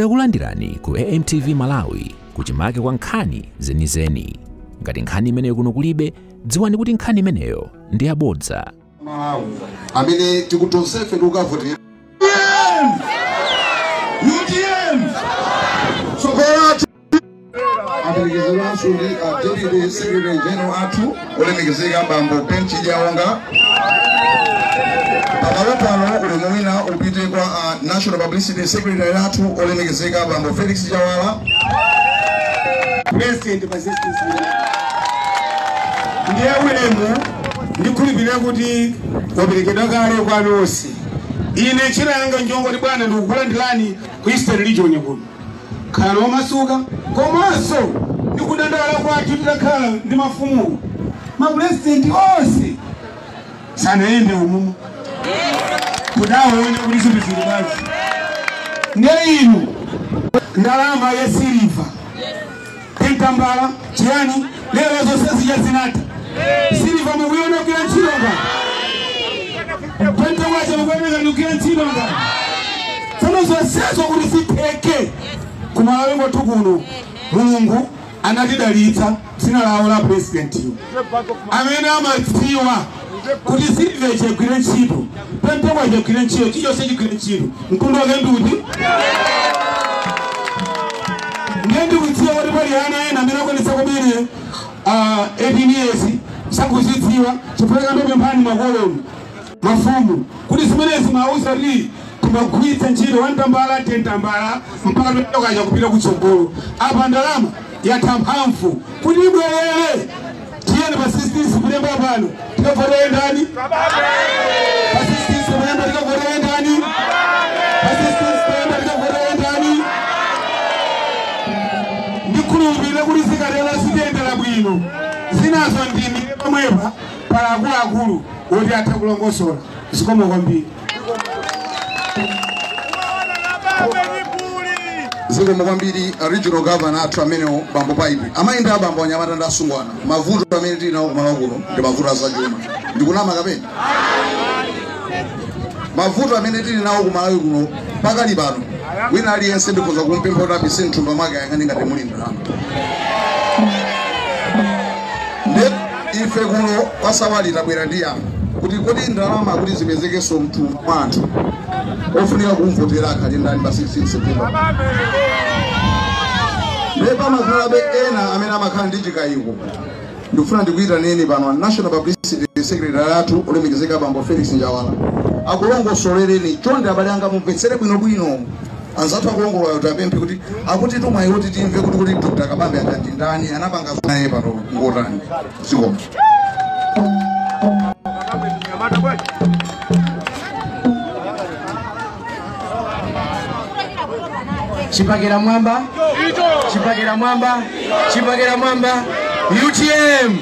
Takulandirani ku AMTV Malawi kuchimake kwa nkhani zenizeni. Ngati nkhani imeneyo kuno kulibe, dziwani kuti nkhani imeneyo ndi yabodza. Malawi amene tikutonsefe ndikukavotera UDM sokola aperekezera suri Deputy Secretary General athu olemekezeka bambo Penchi Jaonga pano ulemwina upite kwa National Publicity Secretary athu olemekezeka bambo Felix Jawala President Persistence ndiye ulemu ndikulibira kuti waperekedwa kale kwa nosi ine chiranga njongo ndi bwana ndikukulandilani ku Eastern Region kuno khala omasuka komanso ndikudandala kwathu titakhala ndi mafumu mapresident onse sanayende umumu kudawo ene kuti zinthu zili basi ndiye inu ndalama ya silver Pentambala chiyani lero zonse zijazinata silver mukuiona kila nchilonga Pentambala mukuiona kila nchilonga sono zonsezo kuti siteke kumalawengo tukuno Mulungu anatidalitsa dzina lawo la president amene amadziwa kuti silver chegwire ntchito Pentambala chegwire ntchito chiyonse chigwire ntchito mtundu wake nduti Ngendi kutsiwa kuti pali ana ena amene akwanitsa kumene 18 years sakuzidziwa chifukwa ndobe mphani makolo mafumu kuti zimenezi mausa li timagwiritsa ntchito wantambala tentambala mpaka tokaja kupita kutsogolo apa ndalama yatha mphamvu kuti ibwerere tiyeni persistence kulemba pano tikavotera ndani persistence kulemba tikavotera ndani persistence kulemba tikavotera ndani ndikulubile kuti zikatela zitendera bwino zinazo ndimire pamwepa pala akuluakulu oti atha kulongosola zikomo kwambiri zikomo kwambiri regional governor athu amenewo bambo Paipi amayenda abambo anyamata ndi asungwana mavuto amene tili nawo kumalawi kuno ndi mavuto azachuma ndikunama kapena mavuto amene tili nawo kumalawi kuno pakali pano wina aliyense ndikhoza kumpempha kuti apise mthumba mwake ayang'ane ngati muli ndalama ife kuno kwasawali tabwera ndi yankho kuti kodi ndalama kuti zipezekenso mthumba mwa anthu ofunika kumvotera akhale ndani pa 16 September ndipo makhalabe ena amene amakhala ndi chikayiko ndikufuna ndikuita nini pano National Publicity Secretary athu olemekezeka bambo Felix Njawala akulongosolereni chonde abale anga mumvetsere bwinobwino anzathu akulongolola kuti apemphe kuti akuti tumwayi kuti timve kuti Dr. Kabambe akandi ndani anapanga naye pano ngotani zikomo Chipagera mwamba UTM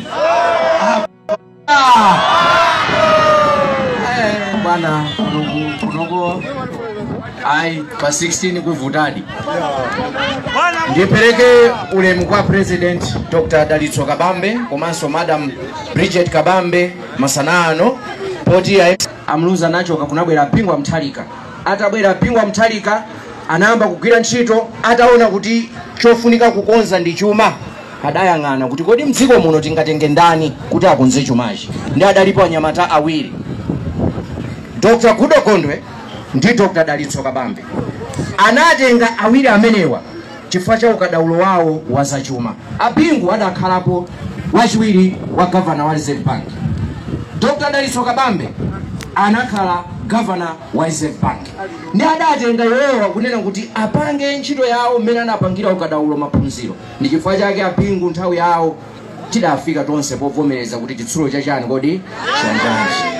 bwana kunogo ai pa 16 kuvutadi ndipeleke ulemu kwa President Dr. Dalitso Kabambe komanso Madam Bridget Kabambe masanano poti amluza nacho kakunabwera pingwa mthalika atabwera pingwa mthalika anayamba kugwira ntchito ataona kuti chofunika kukonza ndi chuma adayang'ana kuti kodi mdziko muno tingatenge ndani kuti akonze chumachi ndi adalipo anyamata awiri Dr. Kudo Kondwe ndi Dr. Dalitso Kabambe anatenga awiri amenewa chifukwa cha ukadaulo wawo wa zachuma apingu adakhalapo wachiwiri wa governor wa Reserve Bank Dr. Dalitso Kabambe anakhala governor wa Reserve Bank ndi adatenga yowa kunena kuti apange ntchito yawo mmene anapangira ukadaulo maphunziro ndi chifukwa chake apingu nthawi yawo tidafika tonse povomereza kuti chitsulo chachani kodi chanjanji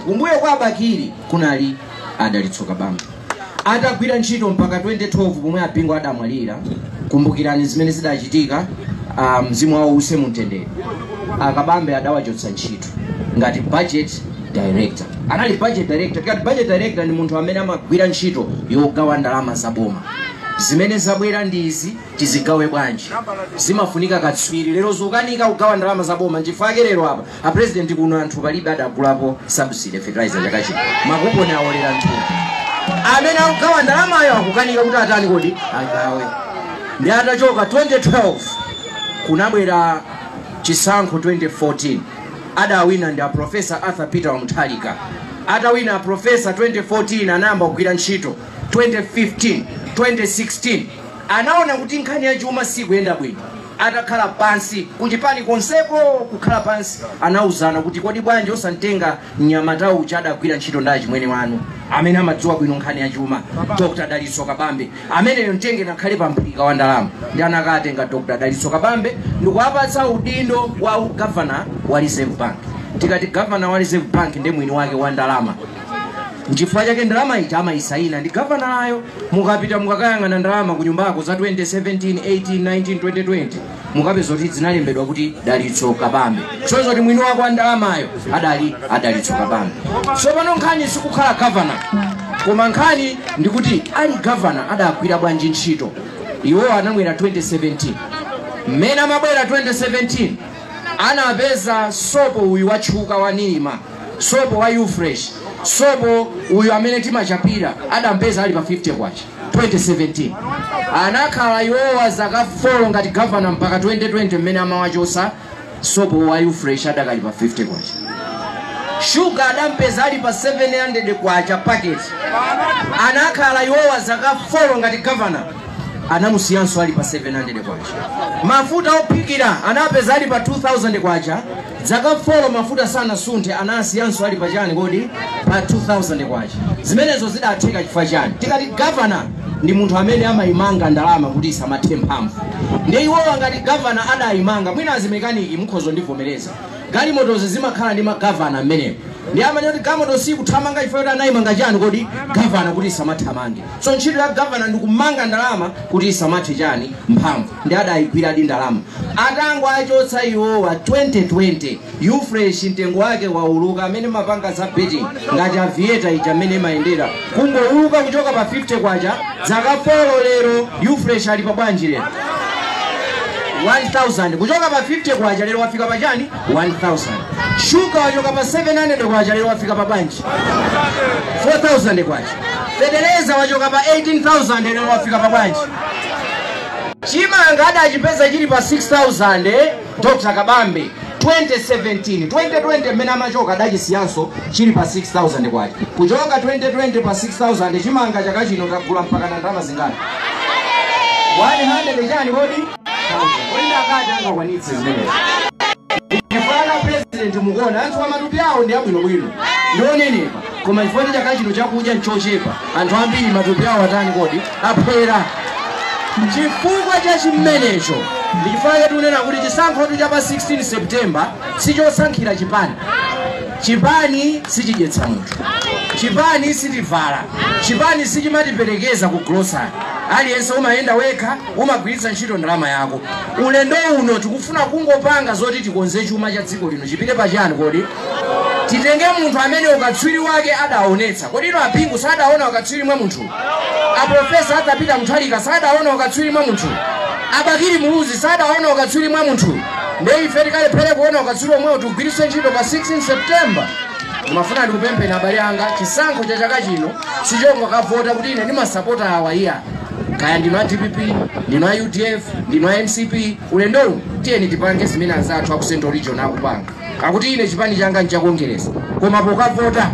kumbuyo kwa Bakiri kunali Dalitso Kabambe atagwira ntchito mpaka 2012 pomwe apingu adamwalira kumbukirani zimene zidachitika mzimu wawo use mumtendere Kabambe adawachotsa ntchito ngati budget director anali budget director ngati budget director ndi munthu amene amagwira ntchito yogawa ndalama za boma zimene zabwera ndizi tizigawe bwanji zimafunika katswiri lero zokanika kugawa ndalama za boma nchifake lero apa a president kuno anthu palibe adagulapo subsidy fertilizer chakachi makuponi aolera nthu amene akugawa ndalamayo akukanika kuti atani kodi agawe. Ndi atachoka 2012 kunabwera chisankho 2014 adawina ndi Professor Arthur Peter Mutharika. Atawina Professor 2014 anayamba kugwira ntchito 2015 2016 anaona kuti nkhani ya chuma sikuyenda bwino. Atakhala pansi kuchipani konseko kukhala pansi anauzana kuti kodi bwanji osantenga mnyamata uja adagwira ntchito ndachi mwene wanu amene amadziwa bwino nkhani ya chuma Dr. Dalitso Kabambe amene mtenge nakhale pamphika wa ndalama. Ndi anakatenga Dr. Dalitso Kabambe ndikuwapatsa udindo wa governor wa Reserve Bank. Tikati governor wa Reserve Bank ndi mwini wake wa ndalama. Nchifukwa chake ndalama ita amayisaina ndi governor ayo. Mukapita mukakayang'ana ndalama ku nyumbako za 2017 18 19 2020 mukapeza kuti zinalembedwa kuti Dalitso Kabambe. Sonzo kuti mwini wake wa ndalama ayo adali Dalitso Kabambe. So pano nkhani sikukhala governor koma nkhani ndikuti ali governor adagwira bwanji ntchito. Iwo anamwera 2017 mmene amabwera 2017 anapeza sopo uyu wachuka wa Nima, sopo wa Ufresh, sopo uyu amene timachapira adampeza ali pa 50 kwacha 2017. Anakhala iwowa zaka 4 ngati governor mpaka 2020 mmene amawachosa sopo wa Ufresh adakali pa 50 kwacha. Sugar adampeza ali pa 700 kwacha packet. Anakhala iwowa zaka 4 ngati governor anamusiyanso ali pa 700 kwacha. Mafuta opikira anapeza ali pa 2000 kwacha. Zaka 4 mafuta sana sunte anasiyanso ali pa chani kodi pa 2000 kwacha. Zimenezo zidatheka chifukwa chani? Tikati governor ndi munthu amene amayimanga ndalama kuti isamathe mphamvu. Ndi iwowa ngati governor adayimanga mwina azimekaniki mukhozo ndivomereza. Galimotozi zimakhala ndi magavana amenewo. Ndi amene kuti galimoto sikuthamanga chifukwa kuti anayimanga chani kodi governor kuti isamathamange. So ntchito ya governor ndi kumanga ndalama kuti isamathe chani mphamvu. Ndi adayigwira di ndalama. Atango achotsa iwowa 2020 Ufresh mtengo wake wauluka amene mapanga za betting ngati avieta ija amene mayendera kungouluka kuchoka pa 50 kwacha zaka 4 lero Ufresh ali pa bwanji lero 1000 kuchoka pa 50 kwacha lero wafika pa chani 1000. Sugar wachoka pa 700 kwacha lero wafika pa bwanji 4000 kwacha. Federeza wachoka pa 18000 lero wafika pa bwanji. Chimanga adachipeza chili pa 6000 Dr. Kabambe 2017 2020 mmene amachoka adachisiyanso chili pa 6000 kwacha. Kuchoka 2020 pa 6000 chimanga chaka chino tagula mpaka na ndalama zingati 100 chani kodi wenda akati angakwanitse zimenezo. Ifana president mukona anthu amatupi awo ndi abwino bwino ndionenepa koma ifoti chaka chino chakudya nchochepa anthu ambiri matupi awo atani kodi aphera. Chifukwa cha chimenecho ndifanye tunena kuti chisankho cha pa 16 September sichosankhira chipani. Chipani sichidyetsa munthu. Chipani sitivala. Chipani sichimatiperekeza ku grocery. Aliyense umayenda wekha umagwiritsa ntchito ndalama yako. Ulendo uno tikufuna kungopanga zoti tikonze chuma cha dziko lino chipite pa chani kodi. Titenge munthu amene ukatswiri wake adaonetsa. Kodi ino apingu sadaona ukatswiri mwa munthu. A Professor Arthur Peter Mutharika sadaona ukatswiri mwa munthu. Abakiri Muluzi sadaona ukatswiri mwa munthu. Ndiye ife tikalephera kuona ukatswiri omwe tugwiritse ntchito pa 16 September. Mafuna ndikupempha abale anga chisankho cha chaka chino sichongo kavota kuti ine ndimasapota awa iya. Kaya ndino DPP, ndino UDF, ndino NCP, ulendo tiyeni tipange zimene anzathu aku Central Region akupanga. Akuti ine chipani changa nchakongeresa. Koma pokavota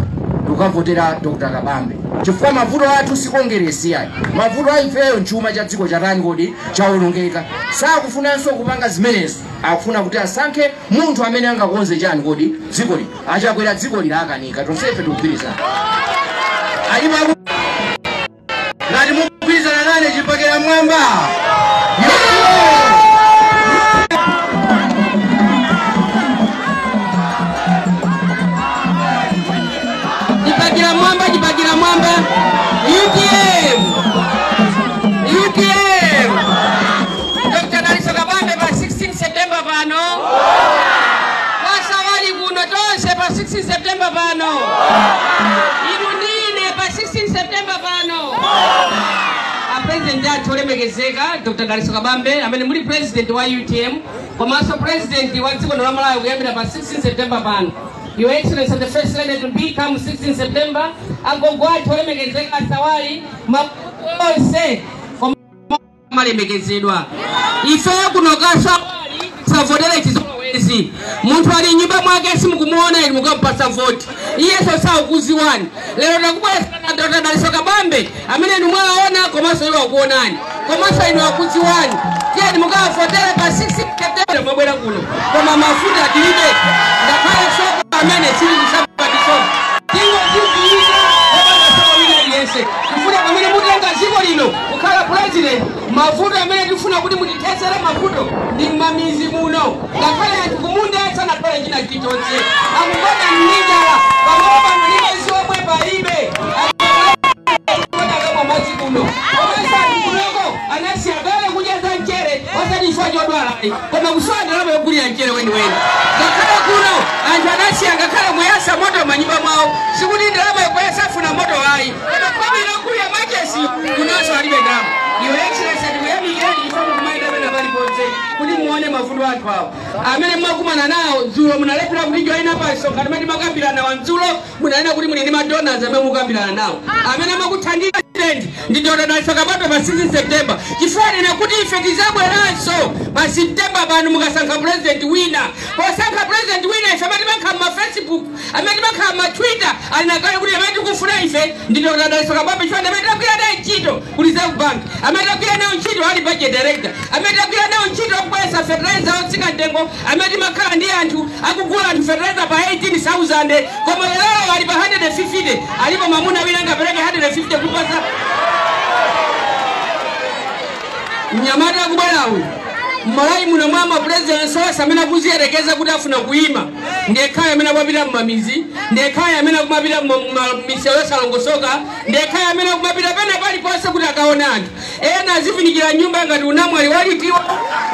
ukavotera Dr. Kabambe. Chifukwa mavuto athu sikongeresi yayi. Mavuto aifeyo nchuma cha dziko chatani kodi chaulungeka. Sakufunanso kupanga zimenezo. Akufuna kuti asankhe munthu amene angakonze chani kodi dziko li. Achakwera dziko li akanika. Tonsefe tikugwirizana. Ali mabu. Ngati mugwirizana nane chipakira mwamba. Jibagira mwamba UTM Dr. Dalitso Kabambe pa 16 September pano wasawali kuno tonse pa 16 September pano inunine pa 16 September pano a president athu olemekezeka Dr. Dalitso Kabambe amene muli president wa UTM komanso president wa dziko la Malawi kuyambira pa 16 September pano Your Excellency and the First Lady to be come 16 September. Agogwa tolemegezeka sawali mapose malemegezedwa. Ife kunoga sawali savotele kizowezi. Muntu ali nyumba mwake simu kumuona ili mukampa vote. Iye sasa ukuziwani. Lero nakubwa Dr. Daliso Kabambe amene numwaona komanso iwa kuonani. Komanso ino akuziwani. Kia ni mukawa fotele pa 6 September mwabwela kuno. Koma mafuta kilibe. Ndakaya soko amene sili kusaba disoma. Tingo ziviita. Kufuna kamene mutenga ziko lino ukhala president mafuta amene tifuna kuti mutitesere mafuto ndi mamizi muno ngakhale anthu kumunda sana pale china chilichonse akupata mnijala pamapa mlimazi omwe palibe akupata mazi kuno komesa kuloko anasi agale kujaza mchere wasajishwa jodwala koma kuswada laba yokulia mchere weni ngakhale kuno anthu anasi angakhala mweyasa moto manyumba mwawo sikuti ndalama yokwesa funa moto wayi kunaso alibe damu. Your Excellency atiwemi yeli ifamu kumaida bena bali ponze kuli muone mafundo watu hao amene mwakumana nao zulo munalepera kuti joina paso katimati makambira na wanzulo munaenda kuti muni ndima donors amene mukambira nao amene makuthandika ndi Dr. Daliso Kabambe pa 6 September chifani na kuti ife tizabweranso pa September banu mukasankha president winner posankha president winner ife amene makhala Facebook amene makhala ma Twitter alinakale kuti amene tikufuna ife ndi Dr. Daliso Kabambe chifani amene takwira naye ntchito ku Reserve Bank amene takwira naye ntchito ali budget director amene takwira naye ntchito kukwesa fertilizer otsika ntengo amene makhala ndi anthu akugula anthu fertilizer pa 18,000 koma lero ali pa 150 alipo mamuna wina ngapereke 150 kupasa Mnyamata kubalawi Malai muna mama president sosa amene akuziyerekeza kuti afuna kuima ndekaya amene akupita mmamizi ndekaya amene akumapita mmisewu yosalongosoka ndekaya amene akumapita pena pali ponse kuti akaona anthu ena azifinikira nyumba ngati unamwali walitiwa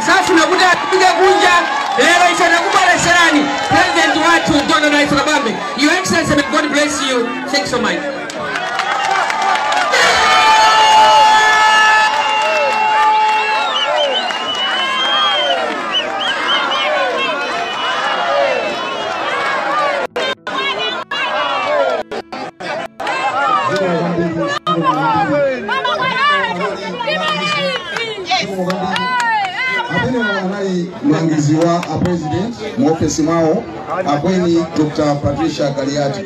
safuna kuti apite kunja lero ife takubwereserani president wathu Dr. Daliso Kabambe. Your Excellency, may God bless you. Thanks so much. Mlangiziwa a president mwofesi mwao akweni Dr. Patricia Galiati.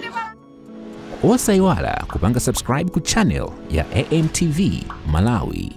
Osaiwala kupanga subscribe ku channel ya AMTV Malawi.